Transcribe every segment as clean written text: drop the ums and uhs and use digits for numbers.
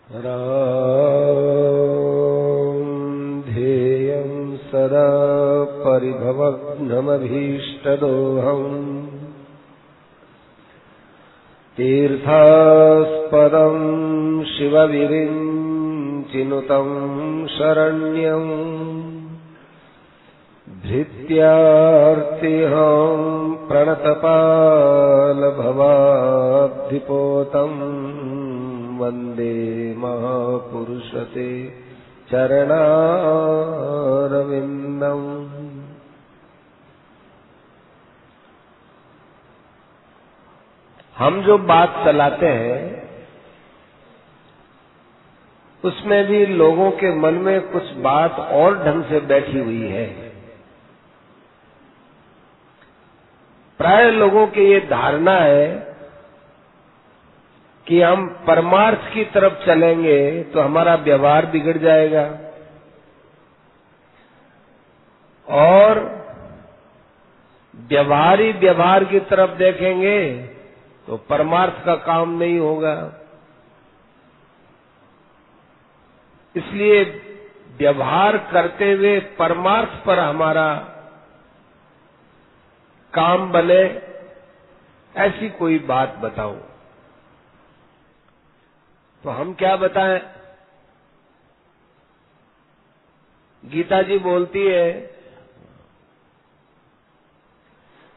राम ध्येयं सदा परिभवग्नमभीष्टदोहम् तीर्थास्पदं शिवविरिञ्चिनुतं शरण्यं धृत्यार्तिहं प्रणतपालभवाब्धिपोतं वन्दे महापुरुषते चरणारविन्दम्। हम जो बात चलाते हैं उसमें भी लोगों के मन में कुछ बात और ढंग से बैठी हुई है। प्राय लोगों की ये धारणा है कि हम परमार्थ की तरफ चलेंगे तो हमारा व्यवहार बिगड़ जाएगा और व्यवहारी व्यवहार की तरफ देखेंगे तो परमार्थ का काम नहीं होगा। इसलिए व्यवहार करते हुए परमार्थ पर हमारा काम बने, ऐसी कोई बात बताओ। तो हम क्या बताएं? गीता जी बोलती है,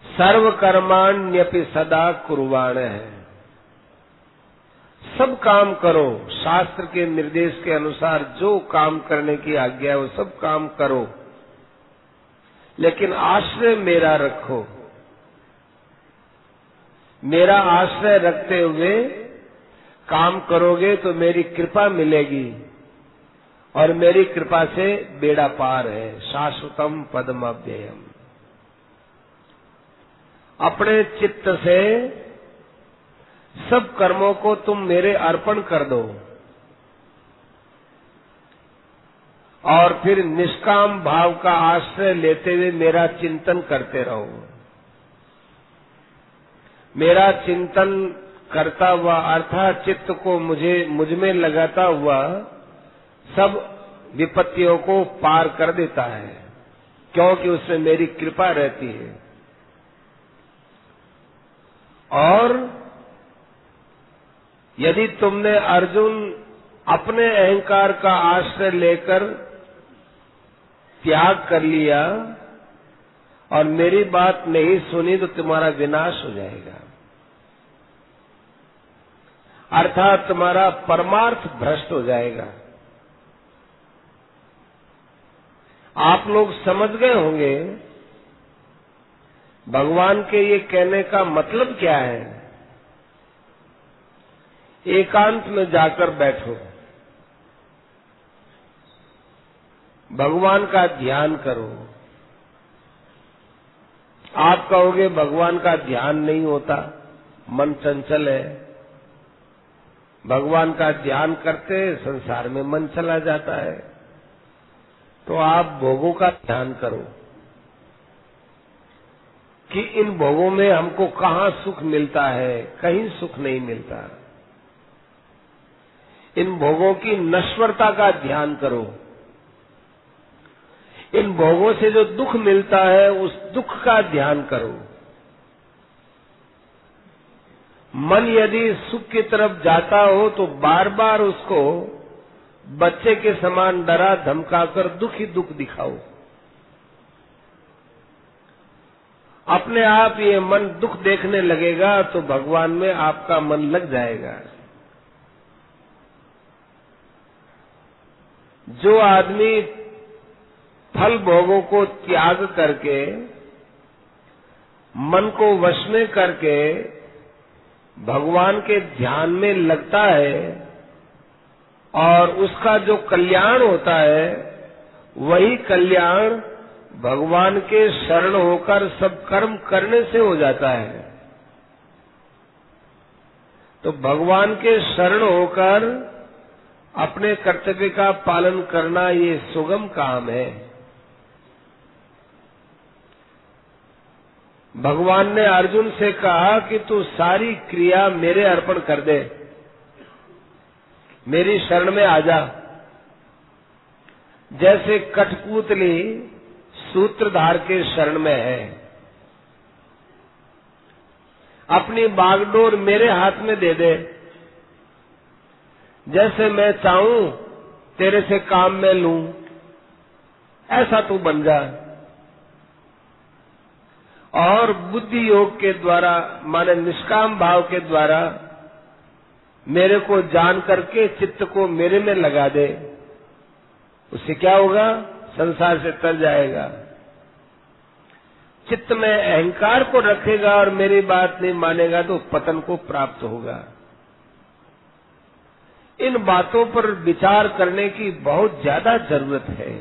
सर्व कर्माण्यपि सदा कुर्वाण है। सब काम करो, शास्त्र के निर्देश के अनुसार जो काम करने की आज्ञा है वो सब काम करो, लेकिन आश्रय मेरा रखो। मेरा आश्रय रखते हुए काम करोगे तो मेरी कृपा मिलेगी और मेरी कृपा से बेड़ा पार है। शाश्वतम पदमव्ययम। अपने चित्त से सब कर्मों को तुम मेरे अर्पण कर दो और फिर निष्काम भाव का आश्रय लेते हुए मेरा चिंतन करते रहो। मेरा चिंतन करता हुआ अर्थात चित्त को मुझ में लगाता हुआ सब विपत्तियों को पार कर देता है, क्योंकि उसमें मेरी कृपा रहती है। और यदि तुमने अर्जुन अपने अहंकार का आश्रय लेकर त्याग कर लिया और मेरी बात नहीं सुनी तो तुम्हारा विनाश हो जाएगा, अर्थात तुम्हारा परमार्थ भ्रष्ट हो जाएगा। आप लोग समझ गए होंगे भगवान के ये कहने का मतलब क्या है। एकांत में जाकर बैठो, भगवान का ध्यान करो। आप कहोगे भगवान का ध्यान नहीं होता, मन चंचल है। भगवान का ध्यान करते संसार में मन चला जाता है, तो आप भोगों का ध्यान करो कि इन भोगों में हमको कहाँ सुख मिलता है। कहीं सुख नहीं मिलता। इन भोगों की नश्वरता का ध्यान करो। इन भोगों से जो दुख मिलता है उस दुख का ध्यान करो। मन यदि सुख की तरफ जाता हो तो बार बार उसको बच्चे के समान डरा धमकाकर दुख ही दुख दिखाओ। अपने आप ये मन दुख देखने लगेगा तो भगवान में आपका मन लग जाएगा। जो आदमी फल भोगों को त्याग करके मन को वश में करके भगवान के ध्यान में लगता है और उसका जो कल्याण होता है वही कल्याण भगवान के शरण होकर सब कर्म करने से हो जाता है। तो भगवान के शरण होकर अपने कर्तव्य का पालन करना ये सुगम काम है। भगवान ने अर्जुन से कहा कि तू सारी क्रिया मेरे अर्पण कर दे, मेरी शरण में आ जा। जैसे कठपुतली सूत्रधार के शरण में है, अपनी बागडोर मेरे हाथ में दे दे, जैसे मैं चाहूं तेरे से काम में लूं, ऐसा तू बन जा। और बुद्धि योग के द्वारा, माने निष्काम भाव के द्वारा मेरे को जान करके चित्त को मेरे में लगा दे। उससे क्या होगा? संसार से तर जाएगा। चित्त में अहंकार को रखेगा और मेरी बात नहीं मानेगा तो पतन को प्राप्त होगा। इन बातों पर विचार करने की बहुत ज्यादा जरूरत है।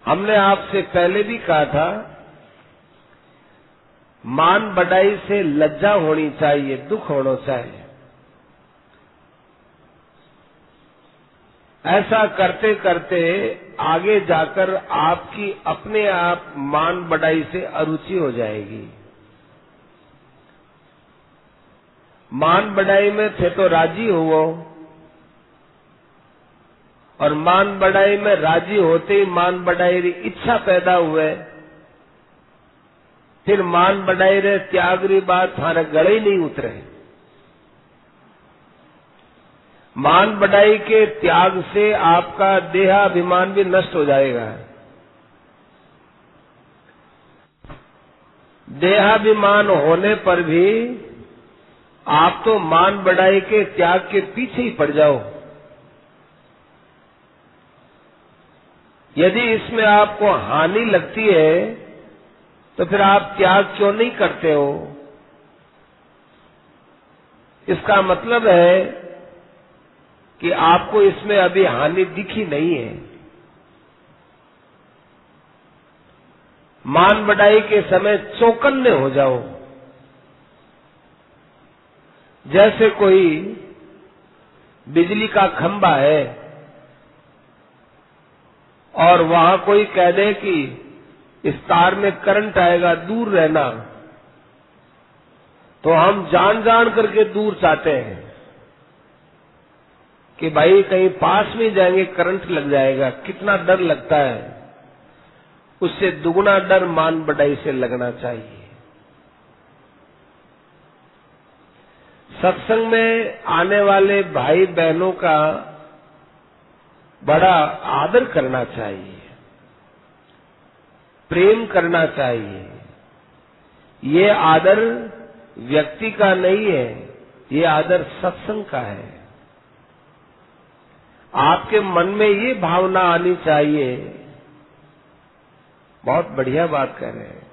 हमने आपसे पहले भी कहा था, मान बढ़ाई से लज्जा होनी चाहिए, दुख होना चाहिए। ऐसा करते करते आगे जाकर आपकी अपने आप मान बढ़ाई से अरुचि हो जाएगी। मान बढ़ाई में थे तो राजी हो, और मान बढ़ाई में राजी होते ही मान बढ़ाई री इच्छा पैदा हुए, फिर मान बढ़ाई रे त्याग री बात थाने गले ही नहीं उतरे। मान बढ़ाई के त्याग से आपका देहाभिमान भी नष्ट हो जाएगा। देहाभिमान होने पर भी आप तो मान बढ़ाई के त्याग के पीछे ही पड़ जाओ। यदि इसमें आपको हानि लगती है तो फिर आप त्याग क्यों नहीं करते हो? इसका मतलब है कि आपको इसमें अभी हानि दिखी नहीं है। मान बढ़ाई के समय चौकन्ने हो जाओ। जैसे कोई बिजली का खंभा है और वहां कोई कह दे कि इस तार में करंट आएगा, दूर रहना, तो हम जान जान करके दूर चाहते हैं कि भाई कहीं पास में जाएंगे करंट लग जाएगा। कितना डर लगता है, उससे दुगना डर मान बढ़ाई से लगना चाहिए। सत्संग में आने वाले भाई बहनों का बड़ा आदर करना चाहिए, प्रेम करना चाहिए। ये आदर व्यक्ति का नहीं है, ये आदर सत्संग का है। आपके मन में ये भावना आनी चाहिए, बहुत बढ़िया बात कर रहे हैं,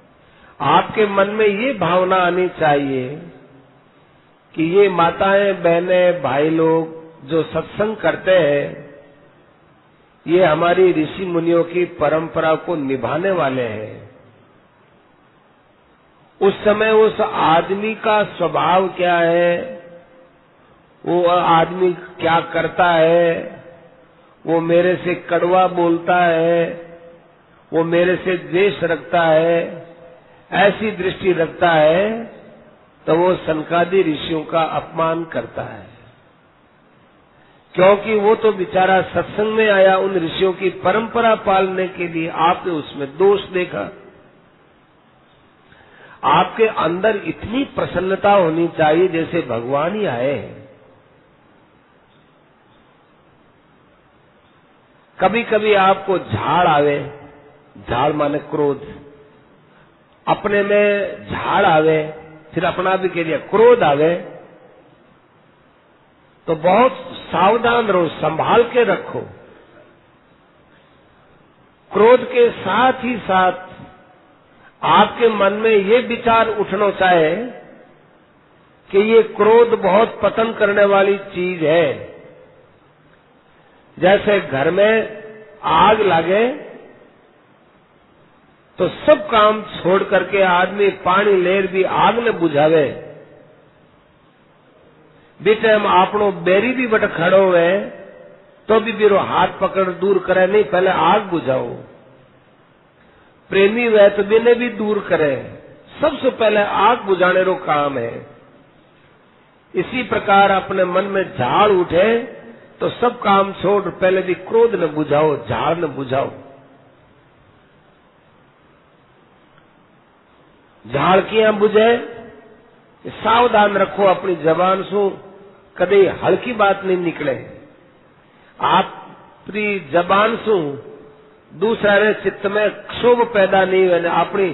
आपके मन में ये भावना आनी चाहिए कि ये माताएं, बहनें, भाई लोग जो सत्संग करते हैं, ये हमारी ऋषि मुनियों की परंपरा को निभाने वाले हैं। उस समय उस आदमी का स्वभाव क्या है, वो आदमी क्या करता है, वो मेरे से कड़वा बोलता है, वो मेरे से द्वेष रखता है, ऐसी दृष्टि रखता है, तो वो सनकादि ऋषियों का अपमान करता है। क्योंकि वो तो बेचारा सत्संग में आया उन ऋषियों की परंपरा पालने के लिए। आपने उसमें दोष देखा। आपके अंदर इतनी प्रसन्नता होनी चाहिए जैसे भगवान ही आए। कभी कभी आपको झाड़ आवे, झाड़ माने क्रोध, अपने में झाड़ आवे, फिर अपना भी कह दिया क्रोध आवे, तो बहुत सावधान रहो, संभाल के रखो। क्रोध के साथ ही साथ आपके मन में ये विचार उठना चाहे कि ये क्रोध बहुत पतन करने वाली चीज है। जैसे घर में आग लगे तो सब काम छोड़ करके आदमी पानी लेर भी आग ने बुझावे। बीते हम आपनो बेरी भी बट खड़ो हुए तो भी बीरो हाथ पकड़ दूर करे नहीं, पहले आग बुझाओ। प्रेमी हुए तो बिने भी दूर करे, सबसे पहले आग बुझाने रो काम है। इसी प्रकार अपने मन में झाड़ उठे तो सब काम छोड़ पहले भी क्रोध न बुझाओ, झाड़ न बुझाओ। झाड़ किया बुझे, सावधान रखो अपनी जबान सु कदे हल्की बात नहीं निकले। आपकी जबान सु दूसरा रे चित्त में क्षोभ पैदा नहीं हुए, अपनी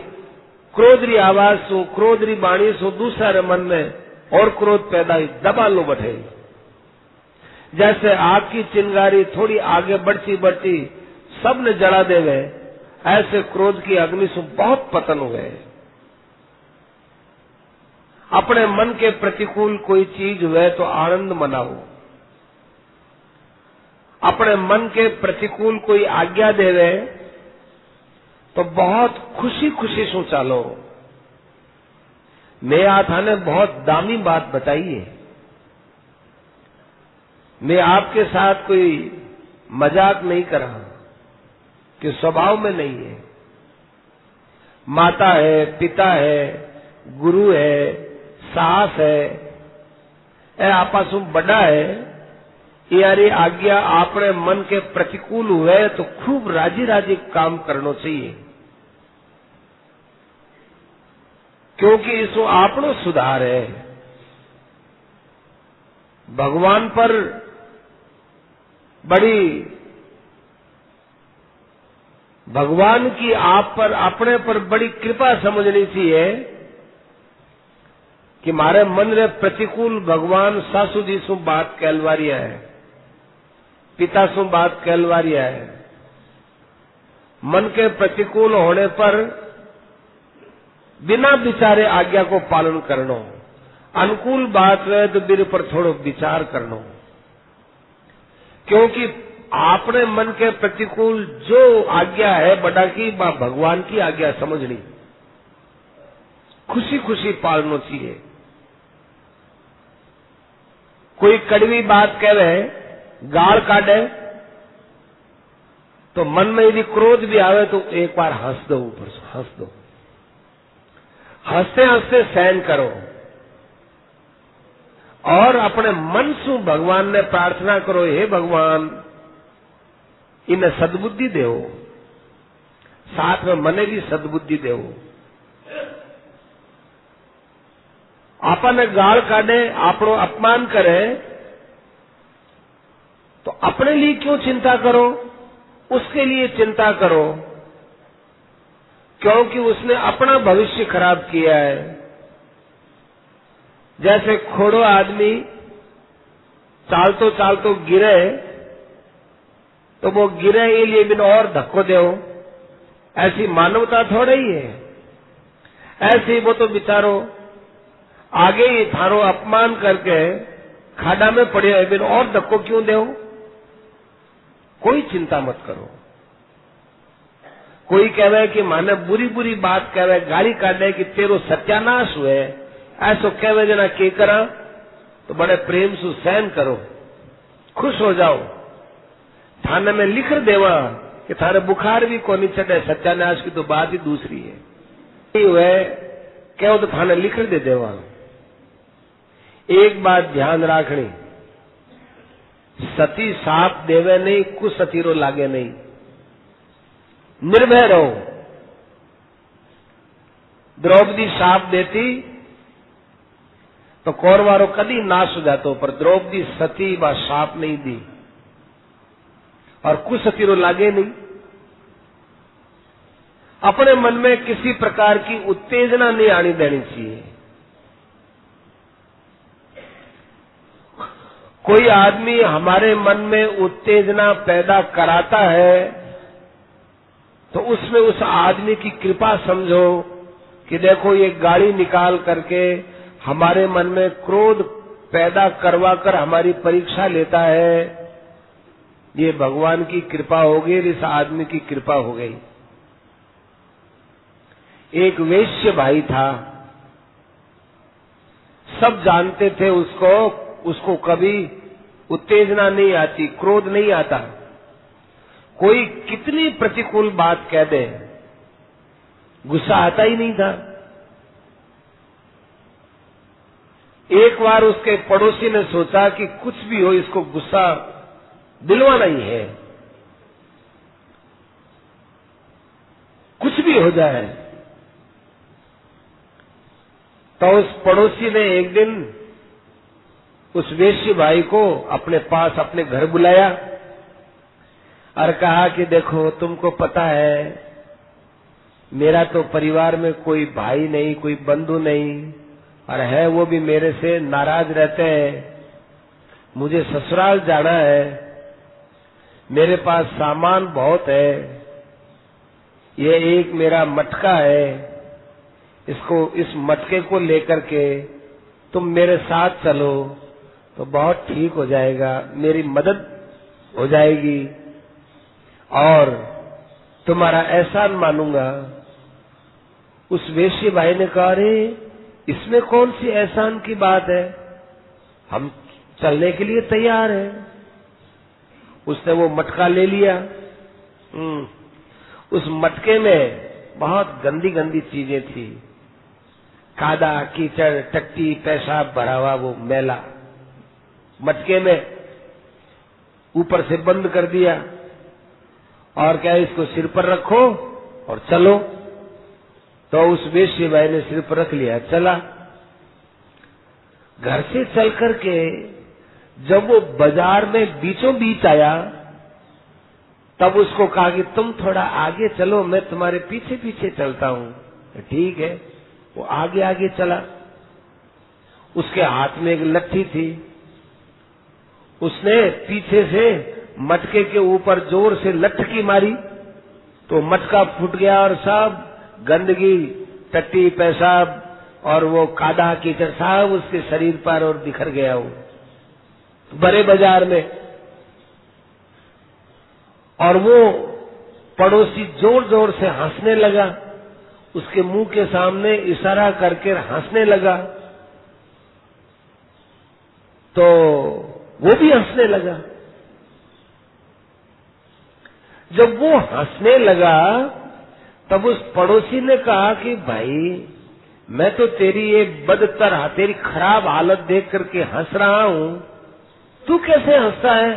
क्रोधरी आवाज सु क्रोधरी बाणी सु दूसरा रे मन में और क्रोध पैदा हुई, दबा लो बैठे। जैसे आग की चिंगारी थोड़ी आगे बढ़ती बढ़ती सबने जला देवे, ऐसे क्रोध की अग्नि से बहुत पतन हुए। अपने मन के प्रतिकूल कोई चीज हुए तो आनंद मनाओ। अपने मन के प्रतिकूल कोई आज्ञा देवे तो बहुत खुशी खुशी से चालो। मैं थाने बहुत दामी बात बताई है। मैं आपके साथ कोई मजाक नहीं कर रहा, कि स्वभाव में नहीं है। माता है, पिता है, गुरु है, सास है, ए आपसु बड़ा है, यारी आज्ञा आपने मन के प्रतिकूल हुए तो खूब राजी राजी काम करना चाहिए, क्योंकि इसो आपनो सुधार है। भगवान पर भगवान की आप पर अपने पर बड़ी कृपा समझनी चाहिए कि मारे मन रे प्रतिकूल भगवान सासू जी सु बात कहलवारिया है, पिता सु बात कहलवारिया है। मन के प्रतिकूल होने पर बिना विचारे आज्ञा को पालन करनो, अनुकूल बात रहे तो मेरे पर थोड़ो विचार करनो, क्योंकि आपने मन के प्रतिकूल जो आज्ञा है बड़ा की भगवान की आज्ञा समझनी, खुशी खुशी पालनो चाहिए। कोई कड़वी बात कहे, गाल काटे, तो मन में यदि क्रोध भी आवे तो एक बार हंस दो, ऊपर से हंस दो, हंसते हंसते सहन करो और अपने मन से भगवान ने प्रार्थना करो, हे भगवान इन्हें सद्बुद्धि देओ, साथ में मने भी सद्बुद्धि देओ। आपने गाल काटे, आपनो अपमान करे तो अपने लिए क्यों चिंता करो, उसके लिए चिंता करो, क्योंकि उसने अपना भविष्य खराब किया है। जैसे खोड़ो आदमी चालतो चालतो गिरे तो वो गिरे ये लिए बिन और धक्को दो, ऐसी मानवता थोड़ा ही है। ऐसे ही वो तो बेचारो आगे ही थारो अपमान करके खाड़ा में पड़े है, बिन और धक्को क्यों दो। कोई चिंता मत करो। कोई कहवे कि माने बुरी बुरी बात कहवे, गाली काटे कि तेरो सत्यानाश हुए, ऐसो कहवे जना के करा, तो बड़े प्रेम से सहन करो, खुश हो जाओ। थाने में लिख देवा कि थारे बुखार भी कोनी चढ़े, सत्यानाश की तो बात ही दूसरी है। हुए कहो तो थाने लिख दे देवा। एक बात ध्यान राखनी, सती साप देवे नहीं, कुछ सतीरो लागे नहीं। निर्भय रहो। द्रौपदी साप देती तो कौरवारो कदी नाश हो जातो, पर द्रौपदी सती व साप नहीं दी और कुछ सतीरो लागे नहीं। अपने मन में किसी प्रकार की उत्तेजना नहीं आनी देनी चाहिए। कोई आदमी हमारे मन में उत्तेजना पैदा कराता है तो उसमें उस आदमी की कृपा समझो कि देखो ये गाड़ी निकाल करके हमारे मन में क्रोध पैदा करवा कर हमारी परीक्षा लेता है, ये भगवान की कृपा हो गई, इस आदमी की कृपा हो गई। एक वैश्य भाई था, सब जानते थे उसको कभी उत्तेजना नहीं आती, क्रोध नहीं आता। कोई कितनी प्रतिकूल बात कह दे, गुस्सा आता ही नहीं था। एक बार उसके पड़ोसी ने सोचा कि कुछ भी हो, इसको गुस्सा दिलवाना ही है, कुछ भी हो जाए। तो उस पड़ोसी ने एक दिन उस वेश्य भाई को अपने पास अपने घर बुलाया और कहा कि देखो, तुमको पता है मेरा तो परिवार में कोई भाई नहीं, कोई बंधु नहीं, और है वो भी मेरे से नाराज रहते हैं। मुझे ससुराल जाना है, मेरे पास सामान बहुत है, ये एक मेरा मटका है, इस मटके को लेकर के तुम मेरे साथ चलो तो बहुत ठीक हो जाएगा, मेरी मदद हो जाएगी और तुम्हारा एहसान मानूंगा। उस वेश्य भाई ने कहा, अरे इसमें कौन सी एहसान की बात है, हम चलने के लिए तैयार हैं। उसने वो मटका ले लिया। उस मटके में बहुत गंदी गंदी चीजें थी, कादा कीचड़ टट्टी पेशाब भरा हुआ वो मैला मटके में ऊपर से बंद कर दिया और क्या, इसको सिर पर रखो और चलो। तो उस वेश्य भाई ने सिर पर रख लिया, चला। घर से चल करके जब वो बाजार में बीचों बीच आया, तब उसको कहा कि तुम थोड़ा आगे चलो, मैं तुम्हारे पीछे पीछे चलता हूं। ठीक है, वो आगे आगे चला। उसके हाथ में एक लट्ठी थी, उसने पीछे से मटके के ऊपर जोर से लटकी मारी तो मटका फूट गया और सब गंदगी टट्टी पेशाब और वो कादा कीचड़ सब उसके शरीर पर और बिखर गया वो बड़े बाजार में। और वो पड़ोसी जोर जोर से हंसने लगा, उसके मुंह के सामने इशारा करके हंसने लगा, तो वो भी हंसने लगा। जब वो हंसने लगा तब उस पड़ोसी ने कहा कि भाई, मैं तो तेरी ये बदतर तेरी खराब हालत देख करके हंस रहा हूं, तू कैसे हंसता है?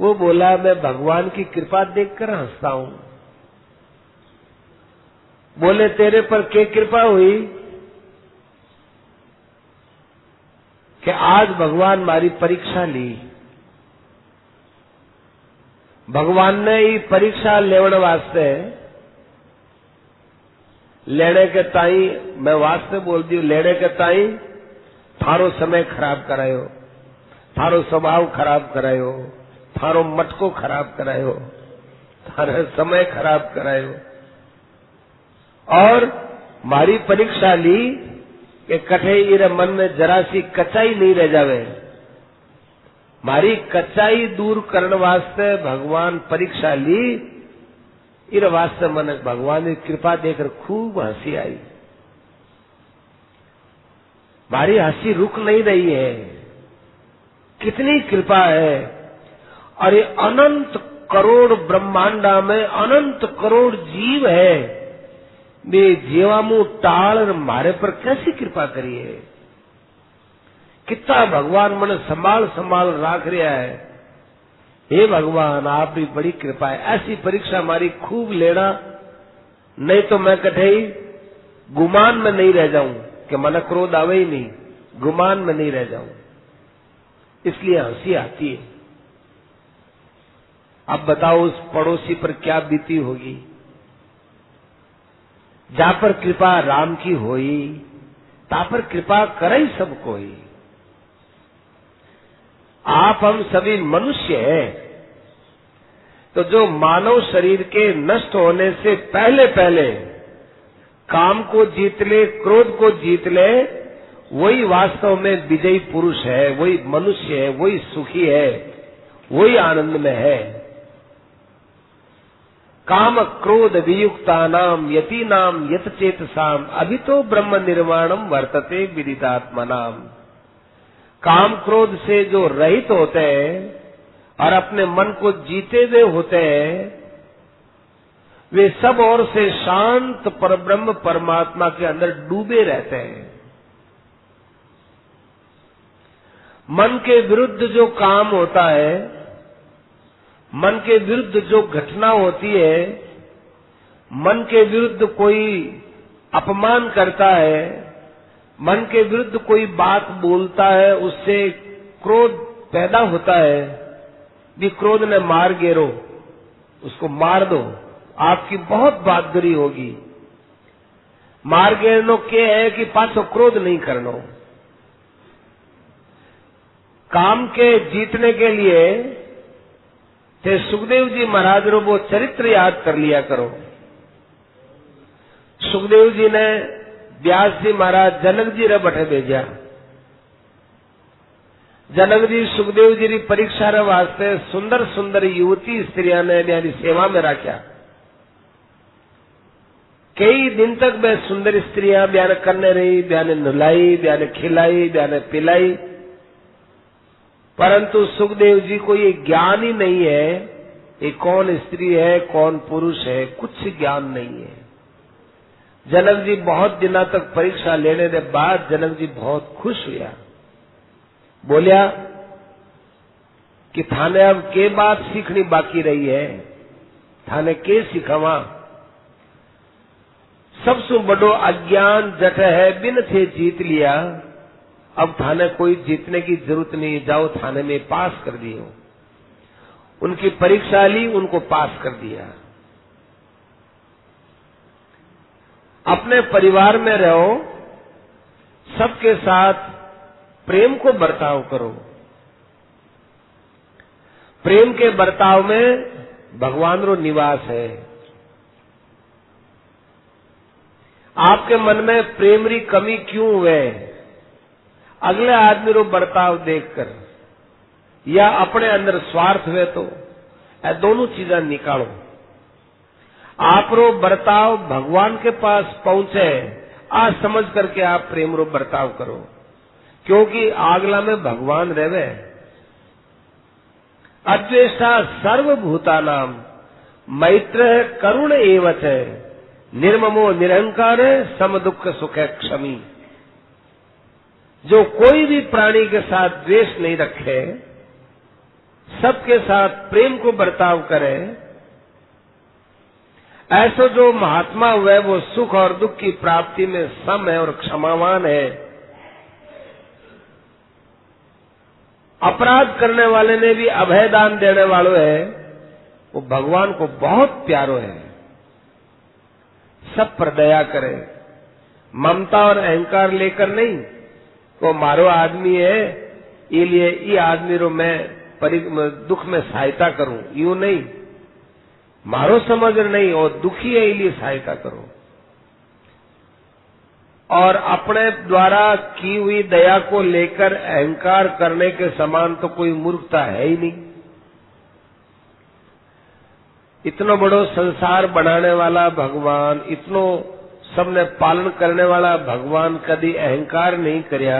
वो बोला, मैं भगवान की कृपा देखकर हंसता हूं। बोले, तेरे पर क्या कृपा हुई कि आज भगवान हमारी परीक्षा ली? भगवान ने ये परीक्षा लेने वास्ते लेने के ताई, मैं वास्ते बोल दी, लेने के ताई थारो समय खराब करायो, थारो स्वभाव खराब करायो, थारो मटको खराब करायो, थारो समय खराब करायो और मारी परीक्षा ली कि कठे इरे मन में जरा सी कच्चाई नहीं रह जावे। मारी कच्चाई दूर करने वास्ते भगवान परीक्षा ली, इस वास्ते मन भगवान की कृपा देखकर खूब हंसी आई। मारी हंसी रुक नहीं रही है, कितनी कृपा है। और ये अनंत करोड़ ब्रह्मांडा में अनंत करोड़ जीव है, वे जीवामू टाल मारे पर कैसी कृपा करी है। कितना भगवान मन संभाल संभाल राख रहा है। हे भगवान, आप भी बड़ी कृपा है, ऐसी परीक्षा हमारी खूब लेना, नहीं तो मैं कठे गुमान में नहीं रह जाऊं कि मन क्रोध आवे ही नहीं, गुमान में नहीं रह जाऊं, इसलिए हंसी आती है। अब बताओ उस पड़ोसी पर क्या बीती होगी, जा पर कृपा राम की होई, ता पर कृपा करई सब कोई। आप हम सभी मनुष्य हैं, तो जो मानव शरीर के नष्ट होने से पहले पहले काम को जीत ले, क्रोध को जीत ले, वही वास्तव में विजयी पुरुष है, वही मनुष्य है, वही सुखी है, वही आनंद में है। काम क्रोध वियुक्ता नाम यति नाम यत चेतसाम अभितो ब्रह्म निर्वाणम वर्तते विदितात्मनाम। काम क्रोध से जो रहित होते हैं और अपने मन को जीते हुए होते हैं, वे सब ओर से शांत परब्रह्म परमात्मा के अंदर डूबे रहते हैं। मन के विरुद्ध जो काम होता है, मन के विरुद्ध जो घटना होती है, मन के विरुद्ध कोई अपमान करता है, मन के विरुद्ध कोई बात बोलता है, उससे क्रोध पैदा होता है। भी क्रोध ने मार गिरो, उसको मार दो, आपकी बहुत बहादुरी होगी। मार गिरनो के है कि पाछो क्रोध नहीं करनो। काम के जीतने के लिए थे सुखदेव जी महाराज रो वो चरित्र याद कर लिया करो। सुखदेव जी ने व्यास जी महाराज जनक जी रे बठे भेजा। जनक जी सुखदेव जी री परीक्षा रे वास्ते सुंदर सुंदर युवती स्त्रियां ने ब्यानी सेवा में रखा। कई दिन तक वे सुंदर स्त्रियां ब्यान करने रही, ब्याने नुलाई, ब्याने खिलाई, ब्याने पिलाई, परंतु सुखदेव जी को ये ज्ञान ही नहीं है ये कौन स्त्री है कौन पुरुष है, कुछ ज्ञान नहीं है। जनक जी बहुत दिनों तक परीक्षा लेने के बाद जनक जी बहुत खुश हुआ। बोलिया कि थाने अब के बात सीखनी बाकी रही है, थाने के सिखावा। सबसे बड़ो अज्ञान जट है, बिन थे जीत लिया। अब थाने कोई जीतने की जरूरत नहीं, जाओ थाने में पास कर दियो। उनकी परीक्षा ली, उनको पास कर दिया। अपने परिवार में रहो, सबके साथ प्रेम को बर्ताव करो। प्रेम के बर्ताव में भगवान रो निवास है। आपके मन में प्रेम री कमी क्यों हुए? अगले आदमी रो बर्ताव देखकर या अपने अंदर स्वार्थ हुए तो दोनों चीजें निकालो। आप रो बर्ताव भगवान के पास पहुंचे, आज समझ करके आप प्रेम रो बर्ताव करो, क्योंकि आगला में भगवान रहवे। अद्वेष्टा सर्वभूतानाम मैत्र करुण एवच है, निर्ममो निरंकार सम दुख सुख क्षमी। जो कोई भी प्राणी के साथ द्वेष नहीं रखे, सबके साथ प्रेम को बर्ताव करे, ऐसा जो महात्मा हुए वो सुख और दुख की प्राप्ति में सम है और क्षमावान है। अपराध करने वाले ने भी अभय दान देने वालों है, वो भगवान को बहुत प्यारो है। सब पर दया करे, ममता और अहंकार लेकर नहीं। तो मारो आदमी है इसलिए ये आदमी रो मैं दुख में सहायता करूं, यूं नहीं। मारो समझ नहीं और दुखी है इसलिए सहायता करो। और अपने द्वारा की हुई दया को लेकर अहंकार करने के समान तो कोई मूर्खता है ही नहीं। इतना बड़ो संसार बनाने वाला भगवान, इतनो सबने पालन करने वाला भगवान कभी अहंकार नहीं करया।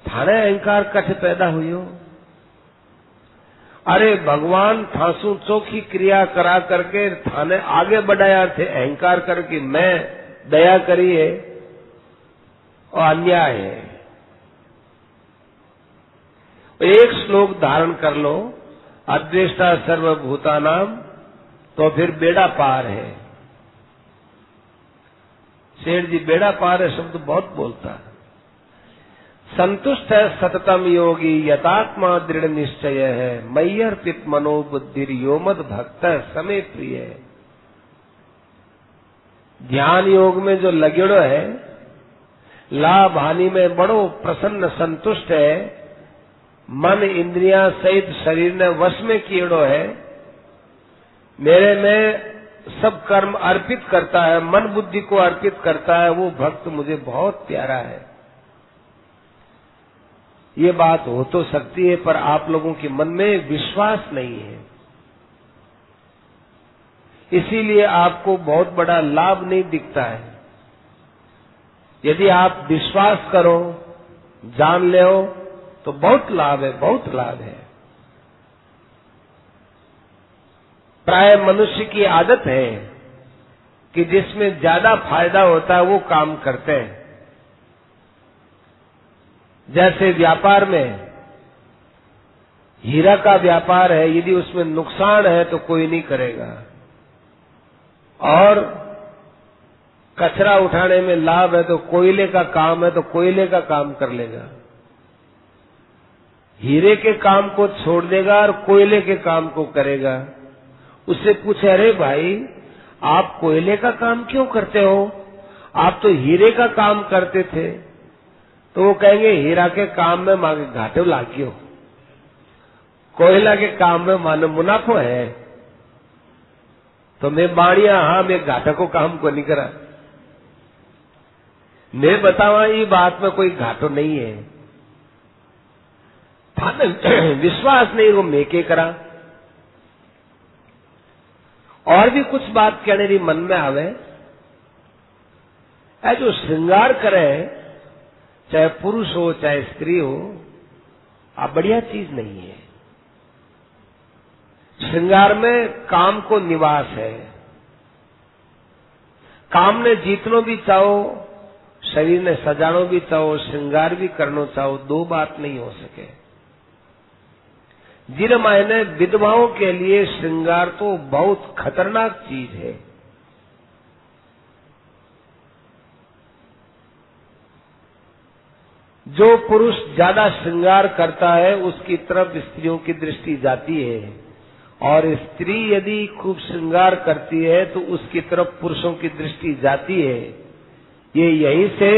थाने अहंकार कठ पैदा हुई। अरे भगवान थासु चौखी क्रिया करा करके थाने आगे बढ़ाया थे, अहंकार करके मैं दया करी है और अन्याय है। एक श्लोक धारण कर लो, अद्वेष्टा सर्वभूतानाम, तो फिर बेड़ा पार है। शेर जी बेड़ा पार है शब्द बहुत बोलता है। संतुष्ट है सततम योगी यतात्मा दृढ़ निश्चय है, मय्यर्पित मनोबुद्धि योमद भक्त समय प्रिय है। ध्यान योग में जो लगेड़ो है, लाभ हानि में बड़ो प्रसन्न संतुष्ट है, मन इंद्रियां सहित शरीर ने वश में किएड़ो है, मेरे में सब कर्म अर्पित करता है, मन बुद्धि को अर्पित करता है, वो भक्त मुझे बहुत प्यारा है। ये बात हो तो सकती है, पर आप लोगों के मन में विश्वास नहीं है, इसीलिए आपको बहुत बड़ा लाभ नहीं दिखता है। यदि आप विश्वास करो, जान ले तो बहुत लाभ है, बहुत लाभ है। प्राय मनुष्य की आदत है कि जिसमें ज्यादा फायदा होता है वो काम करते हैं। जैसे व्यापार में हीरा का व्यापार है, यदि उसमें नुकसान है तो कोई नहीं करेगा, और कचरा उठाने में लाभ है तो कोयले का काम है तो कोयले का काम कर लेगा। हीरे के काम को छोड़ देगा और कोयले के काम को करेगा। उससे पूछे, अरे भाई आप कोयले का काम क्यों करते हो, आप तो हीरे का काम करते थे। तो वो कहेंगे हीरा के काम में मांगे घाटे लागियो, कोयला के काम में मानो मुनाफो है। तो मैं बाणिया, हाँ मैं घाटा को काम को नहीं करा, मैं बतावा ये बात में कोई घाटो नहीं है। विश्वास नहीं वो मैं के करा। और भी कुछ बात कहने री मन में आवे, ऐ जो श्रृंगार करे, चाहे पुरुष हो चाहे स्त्री हो, आप बढ़िया चीज नहीं है। श्रृंगार में काम को निवास है। काम ने जीतनो भी चाहो, शरीर ने सजानो भी चाहो, श्रृंगार भी करनो चाहो, दो बात नहीं हो सके। जिन मायने विधवाओं के लिए श्रृंगार तो बहुत खतरनाक चीज है। जो पुरुष ज्यादा श्रृंगार करता है उसकी तरफ स्त्रियों की दृष्टि जाती है, और स्त्री यदि खूब श्रृंगार करती है तो उसकी तरफ पुरुषों की दृष्टि जाती है। ये यहीं से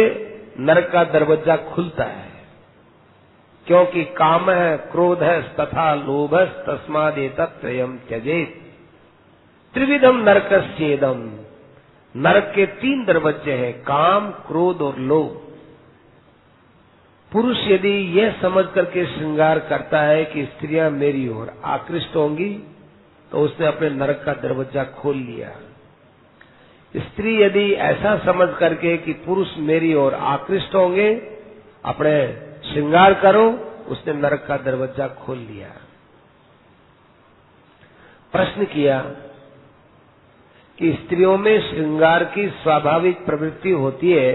नरक का दरवाजा खुलता है, क्योंकि काम है, क्रोध है तथा लोभ है, तस्माद एतत्त्रयम् त्यजेत। त्रिविधम नरकस्येदम। नरक के 3 दरवाजे हैं, काम, क्रोध और लोभ। पुरुष यदि यह समझ करके श्रृंगार करता है कि स्त्रियां मेरी ओर आकृष्ट होंगी, तो उसने अपने नरक का दरवाजा खोल लिया। स्त्री यदि ऐसा समझ करके कि पुरुष मेरी ओर आकृष्ट होंगे, अपने श्रृंगार करो, उसने नरक का दरवाजा खोल लिया। प्रश्न किया कि स्त्रियों में श्रृंगार की स्वाभाविक प्रवृत्ति होती है,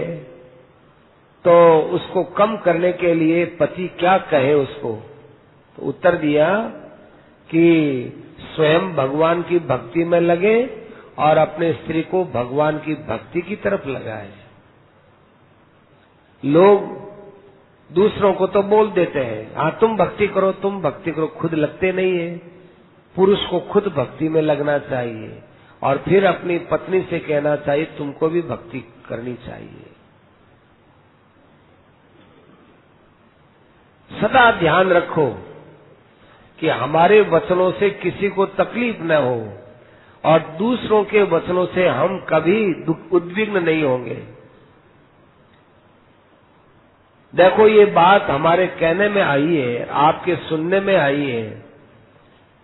तो उसको कम करने के लिए पति क्या कहे उसको। तो उत्तर दिया कि स्वयं भगवान की भक्ति में लगे और अपने स्त्री को भगवान की भक्ति की तरफ लगाए। लोग दूसरों को तो बोल देते हैं, हाँ तुम भक्ति करो, तुम भक्ति करो, खुद लगते नहीं है। पुरुष को खुद भक्ति में लगना चाहिए और फिर अपनी पत्नी से कहना चाहिए तुमको भी भक्ति करनी चाहिए। सदा ध्यान रखो कि हमारे वचनों से किसी को तकलीफ न हो और दूसरों के वचनों से हम कभी उद्विग्न नहीं होंगे। देखो ये बात हमारे कहने में आई है, आपके सुनने में आई है।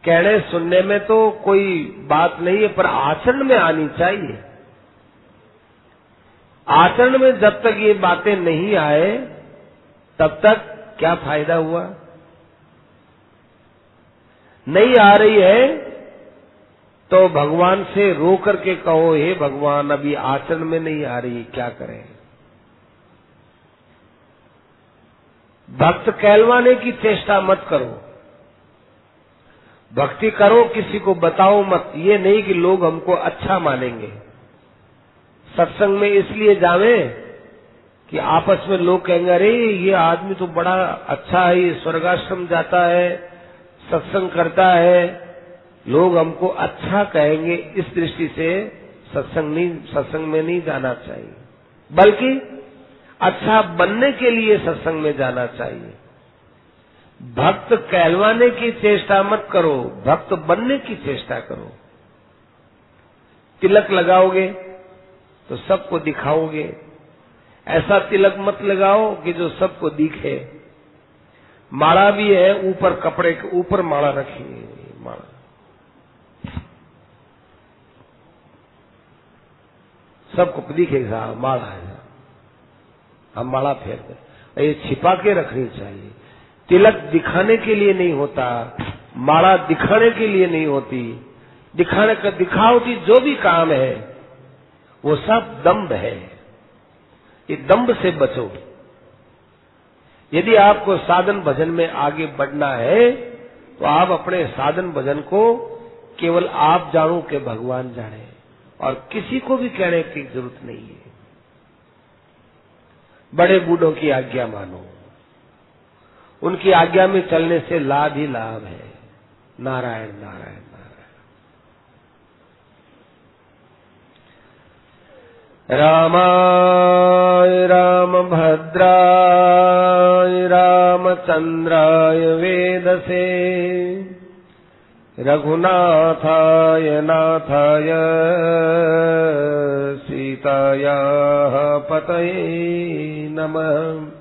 कहने सुनने में तो कोई बात नहीं है, पर आचरण में आनी चाहिए। आचरण में जब तक ये बातें नहीं आए तब तक क्या फायदा हुआ। नहीं आ रही है तो भगवान से रो करके कहो, हे भगवान अभी आचरण में नहीं आ रही, क्या करें। भक्त कहलवाने की चेष्टा मत करो, भक्ति करो, किसी को बताओ मत। ये नहीं कि लोग हमको अच्छा मानेंगे। सत्संग में इसलिए जावे कि आपस में लोग कहेंगे अरे ये आदमी तो बड़ा अच्छा है, ये स्वर्गाश्रम जाता है, सत्संग करता है, लोग हमको अच्छा कहेंगे। इस दृष्टि से सत्संग में नहीं जाना चाहिए, बल्कि अच्छा बनने के लिए सत्संग में जाना चाहिए। भक्त कहलवाने की चेष्टा मत करो, भक्त बनने की चेष्टा करो। तिलक लगाओगे तो सबको दिखाओगे, ऐसा तिलक मत लगाओ कि जो सबको दिखे। माला भी है, ऊपर कपड़े के ऊपर माला रखी है, माला सबको दिखेगा माला है, हम माला फेरते। ये छिपा के रखनी चाहिए। तिलक दिखाने के लिए नहीं होता, माला दिखाने के लिए नहीं होती। दिखाने का दिखावटी जो भी काम है वो सब दंभ है। ये दंभ से बचो। यदि आपको साधन भजन में आगे बढ़ना है तो आप अपने साधन भजन को केवल आप जानो के भगवान जाने, और किसी को भी कहने की जरूरत नहीं है। बड़े बूढ़ों की आज्ञा मानो, उनकी आज्ञा में चलने से लाभ ही लाभ है। नारायण नारायण नारायण। रामाय रामभद्राय रामचंद्राय वेदसे, रघुनाथाय नाथाय सीतायाः पतये नमः।